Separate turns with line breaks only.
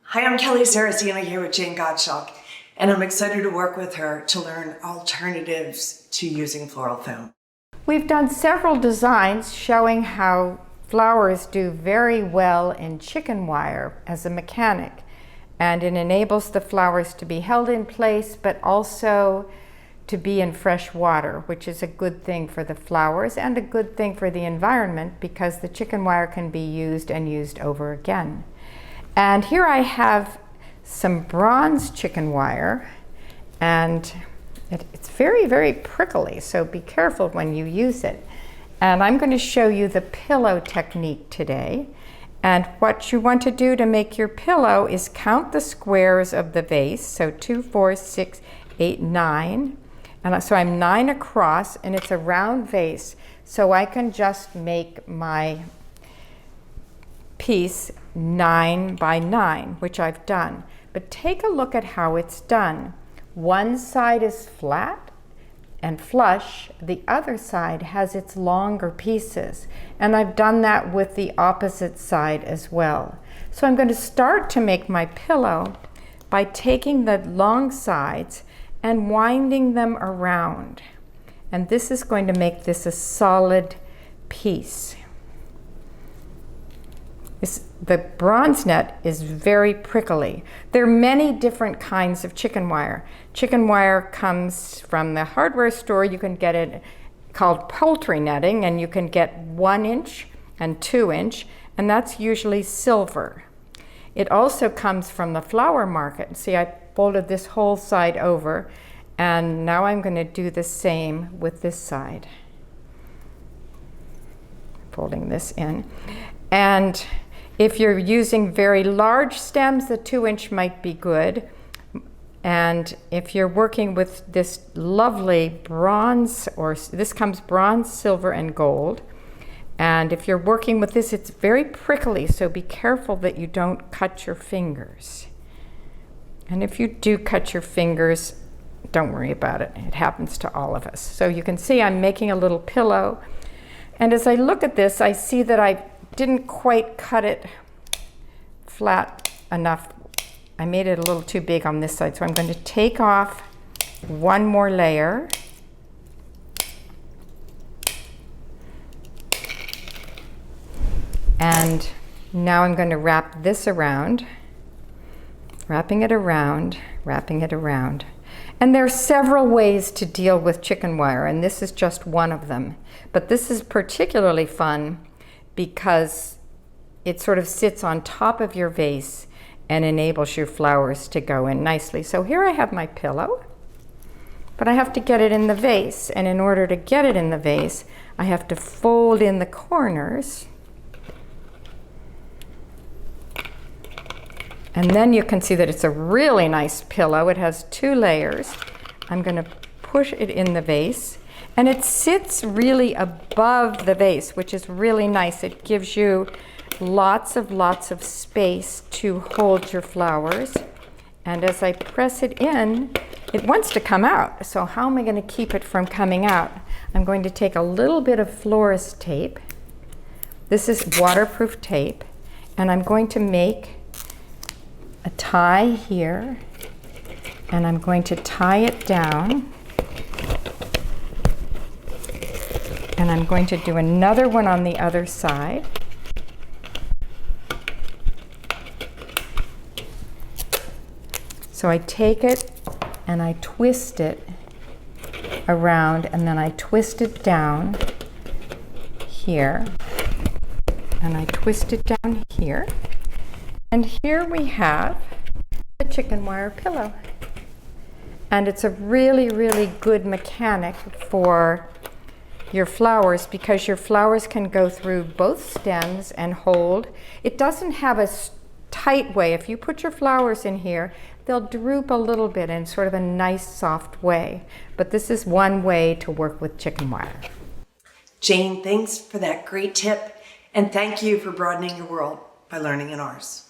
Hi, I'm Kelly Saraceno here with Jane Gottschalk, and I'm excited to work with her to learn alternatives to using floral foam.
We've done several designs showing how flowers do very well in chicken wire as a mechanic, and it enables the flowers to be held in place but also to be in fresh water, which is a good thing for the flowers and a good thing for the environment because the chicken wire can be used and used over again. And here I have some bronze chicken wire, and it's very, very prickly, so be careful when you use it. And I'm going to show you the pillow technique today. And what you want to do to make your pillow is count the squares of the vase, so 2, 4, 6, 8, 9. And so I'm 9 across, and it's a round vase, so I can just make my piece 9 by 9, which I've done. But take a look at how it's done. One side is flat and flush, the other side has its longer pieces. And I've done that with the opposite side as well. So I'm going to start to make my pillow by taking the long sides and winding them around. And this is going to make this a solid piece. The bronze net is very prickly. There are many different kinds of chicken wire. Chicken wire comes from the hardware store. You can get it called poultry netting, and you can get 1 inch and 2 inch, and that's usually silver. It also comes from the flower market. See, I folded this whole side over, and now I'm going to do the same with this side. Folding this in. And if you're using very large stems, the 2 inch might be good. And if you're working with this lovely bronze, or this comes bronze, silver, and gold. And if you're working with this, it's very prickly, so be careful that you don't cut your fingers. And if you do cut your fingers, don't worry about it. It happens to all of us. So you can see I'm making a little pillow. And as I look at this, I see that I didn't quite cut it flat enough. I made it a little too big on this side, so I'm going to take off one more layer. And now I'm going to wrap this around, wrapping it around, wrapping it around. And there are several ways to deal with chicken wire, and this is just one of them. But this is particularly fun because it sort of sits on top of your vase and enables your flowers to go in nicely. So here I have my pillow, but I have to get it in the vase. And in order to get it in the vase, I have to fold in the corners. And then you can see that it's a really nice pillow. It has 2 layers. I'm going to push it in the vase. And it sits really above the vase, which is really nice. It gives you lots of space to hold your flowers. And as I press it in, it wants to come out. So how am I going to keep it from coming out? I'm going to take a little bit of florist tape. This is waterproof tape. And I'm going to make a tie here. And I'm going to tie it down. And I'm going to do another one on the other side. So I take it and I twist it around, and then I twist it down here, and I twist it down here. And here we have the chicken wire pillow. And it's a really, really good mechanic for your flowers because your flowers can go through both stems and hold. It doesn't have a tight way. If you put your flowers in here, they'll droop a little bit in sort of a nice soft way. But this is one way to work with chicken wire.
Jane, thanks for that great tip, and thank you for broadening your world by learning in ours.